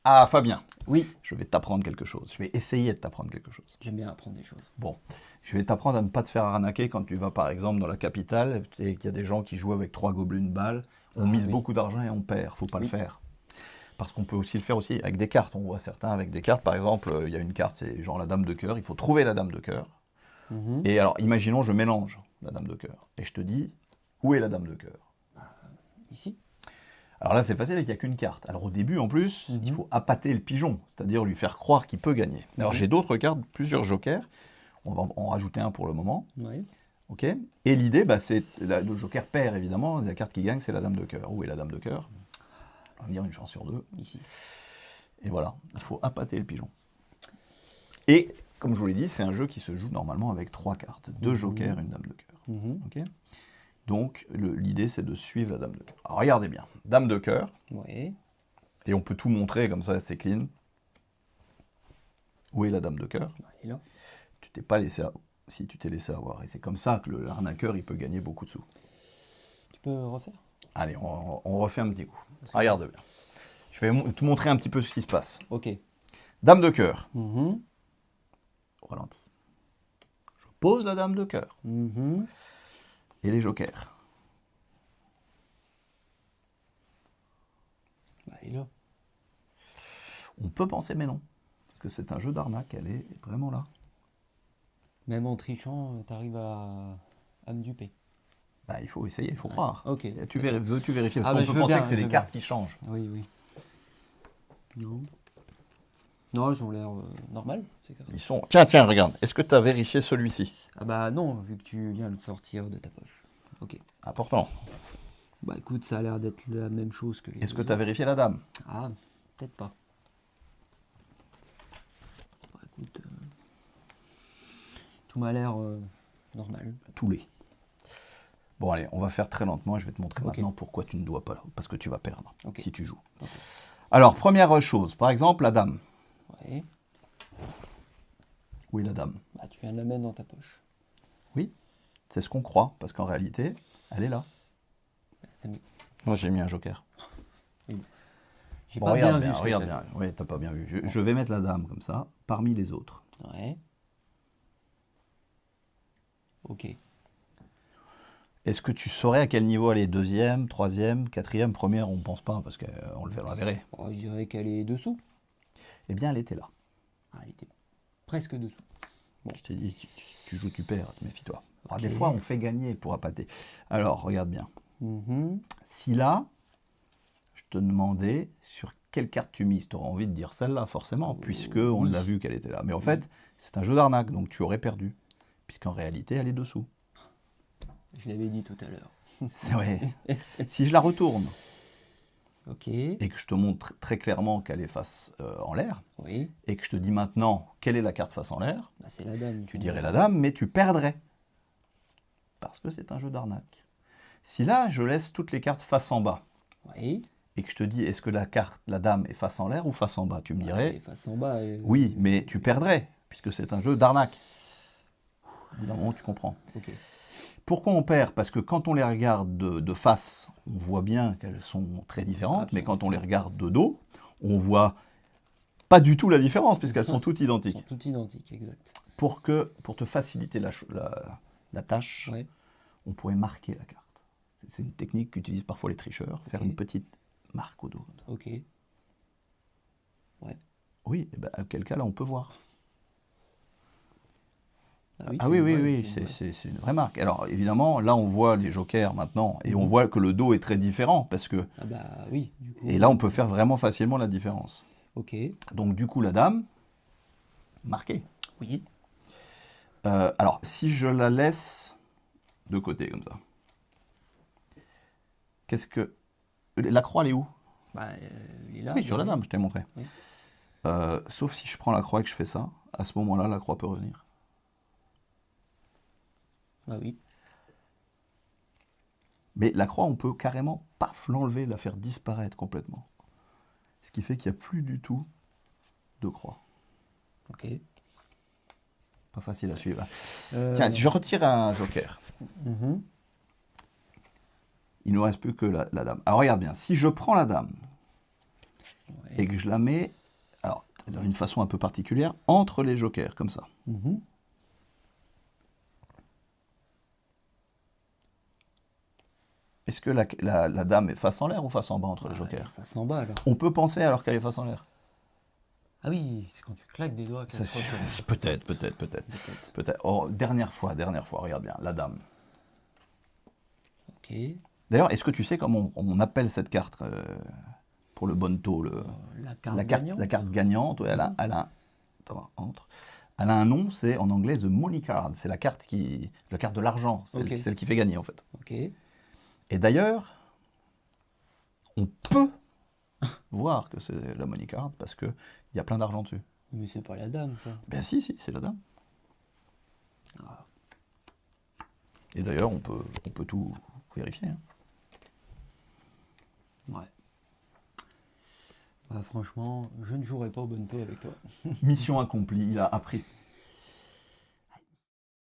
Ah, Fabien, Oui, je vais t'apprendre quelque chose. Je vais essayer de t'apprendre quelque chose. j'aime bien apprendre des choses. Bon, je vais t'apprendre à ne pas te faire arnaquer quand tu vas par exemple dans la capitale et qu'il y a des gens qui jouent avec 3 gobelets une balle. On Ah, mise oui. beaucoup d'argent et on perd. Faut pas le Oui. faire. Parce qu'on peut aussi le faire aussi avec des cartes. On voit certains avec des cartes. Par exemple, il y a une carte, c'est genre la dame de cœur. Il faut trouver la dame de cœur. Mhm. Et alors, imaginons, je mélange la dame de cœur. Et je te dis, où est la dame de cœur? Ici. Alors là, c'est facile, il n'y a qu'une carte. Alors au début, en plus, il Mhm. faut appâter le pigeon, c'est-à-dire lui faire croire qu'il peut gagner. Alors Mhm. j'ai d'autres cartes, plusieurs jokers. On va en rajouter un pour le moment. Ouais. Ok. Et l'idée, bah, c'est le joker perd évidemment. La carte qui gagne, c'est la dame de cœur. Où est la dame de cœur? On va dire une chance sur deux. Ici. Et voilà, il faut appâter le pigeon. Et comme je vous l'ai dit, c'est un jeu qui se joue normalement avec 3 cartes. 2 jokers, une dame de cœur. Mhm. Ok. Donc l'idée, c'est de suivre la dame de cœur. Alors regardez bien, dame de cœur. Ouais. Et on peut tout montrer comme ça, c'est clean. Où est la dame de cœur? Elle est là. Tu t'es pas laissé si tu t'es laissé avoir. Et c'est comme ça que l'arnaqueur, il peut gagner beaucoup de sous. Tu peux refaire? Allez, on refait un petit coup. C'est Regarde bien. Je vais te montrer un petit peu ce qui se passe. Ok. Dame de cœur. Mhm. Au ralenti. Je pose la dame de cœur. Mhm. Et les jokers. Elle est là. On peut penser, mais non. Parce que c'est un jeu d'arnaque, elle est vraiment là. Même en trichant, t'arrives à me duper. Bah, il faut essayer, il faut croire. Ok. Et veux-tu vérifier? Parce Ah, bah, qu'on je peut veux penser bien, que c'est je des veux cartes bien. qui changent. Oui, oui. Non. Non, elles ont l'air normales, ces cartes. Ils sont... Tiens, regarde. Est-ce que tu as vérifié celui-ci? Ah bah non, vu que tu viens de le sortir de ta poche. Ok. Important. Bah écoute, ça a l'air d'être la même chose que les Est-ce que deux tu as vérifié la dame? autres. Ah, peut-être pas. Bah écoute, tout m'a l'air normal. Tous les. Bon, allez, on va faire très lentement et je vais te montrer Ok. maintenant pourquoi tu ne dois pas. Parce que tu vas perdre Ok. si tu joues. Ok. Alors, première chose. Par exemple, la dame. Ouais. Où est la dame? Bah tu viens de la mettre dans ta poche. Oui, c'est ce qu'on croit. Parce qu'en réalité, elle est là. T'as mis- Moi, j'ai mis un joker. J'ai Bon, pas regarde bien bien, vu ce que regarde t'as bien. Oui, t'as pas bien vu. Je vais mettre la dame comme ça, parmi les autres. vu. Ouais. Ok. Est-ce que tu saurais à quel niveau elle est? Deuxième, troisième, quatrième, première? On ne pense pas parce qu'on le verrait. Bon, je dirais qu'elle est dessous. Eh bien, elle était là. Ah, elle était presque dessous. Je t'ai dit, tu joues, tu perds, méfie-toi. Alors, Ok. des fois, on fait gagner pour appâter. Alors, regarde bien. Mhm. Si là, je te demandais sur quelle carte tu mises, tu auras envie de dire celle-là, forcément, puisque on oui. l'a vu qu'elle était là. Mais en fait, c'est un jeu d'arnaque, donc tu aurais perdu, puisqu'en réalité, elle est dessous. Je l'avais dit tout à l'heure. C'est vrai. Si je la retourne Ok. et que je te montre très clairement qu'elle est face en l'air, Oui. et que je te dis maintenant quelle est la carte face en l'air, Bah, c'est la dame. tu dirais la dame, mais tu perdrais. Parce que c'est un jeu d'arnaque. Si là, je laisse toutes les cartes face en bas, Oui. et que je te dis, est-ce que la dame est face en l'air ou face en bas? Tu me dirais, Et face en bas. oui, mais tu perdrais, puisque c'est un jeu d'arnaque. Au bout d'un moment, tu comprends. Ok. Pourquoi on perd? Parce que quand on les regarde de face, on voit bien qu'elles sont très différentes, mais quand on les regarde de dos, on voit pas du tout la différence, puisqu'elles sont toutes Elles identiques. sont toutes identiques, exact. Pour te faciliter la tâche, Ouais. on pourrait marquer la carte. C'est une technique qu'utilisent parfois les tricheurs, faire Ok. une petite marque au dos. Comme ça. Ok. Ouais. Oui, et ben, auquel cas là on peut voir. Ah oui, Ah oui, c'est c'est une vraie marque. Alors évidemment, là on voit les jokers maintenant, et on voit que le dos est très différent, parce que... Ah bah oui, du coup. Et là on peut faire vraiment facilement la différence. Ok. Donc du coup la dame, marquée. Oui. Alors si je la laisse de côté comme ça, qu'est-ce que... La croix elle est où? Bah, il est là. Oui, sur la dame, je t'ai montré. Oui. Sauf si je prends la croix et que je fais ça, à ce moment-là, la croix peut revenir. Ah oui. Mais la croix, on peut carrément, paf, l'enlever, la faire disparaître complètement. Ce qui fait qu'il n'y a plus du tout de croix. Ok. Pas facile à suivre. Tiens, si je retire un joker, mhm. il ne nous reste plus que la dame. Alors regarde bien, si je prends la dame Ouais. et que je la mets, alors, d'une façon un peu particulière, entre les jokers, comme ça. Mhm. Est-ce que la dame est face en l'air ou face en bas entre les Ah, jokers? face en bas alors. On peut penser alors qu'elle est face en l'air. Ah oui, c'est quand tu claques des doigts qu'elle se retourne. Peut-être. Peut-être. Peut-être. Oh, dernière fois, regarde bien, la dame. Ok. D'ailleurs, est-ce que tu sais comment on appelle cette carte pour le bonneto, La carte gagnante. la carte gagnante, ouais, attends, elle a un nom, c'est en anglais the money card, c'est la carte de l'argent, Ok. celle qui fait gagner en fait. Ok. Et d'ailleurs, on peut voir que c'est la money card parce qu'il y a plein d'argent dessus. Mais c'est pas la dame, ça. Ben si, c'est la dame. Ah. Et d'ailleurs, on peut tout vérifier. Hein. Ouais. Bah, franchement, je ne jouerai pas au bonneto avec toi. Mission accomplie, il a appris.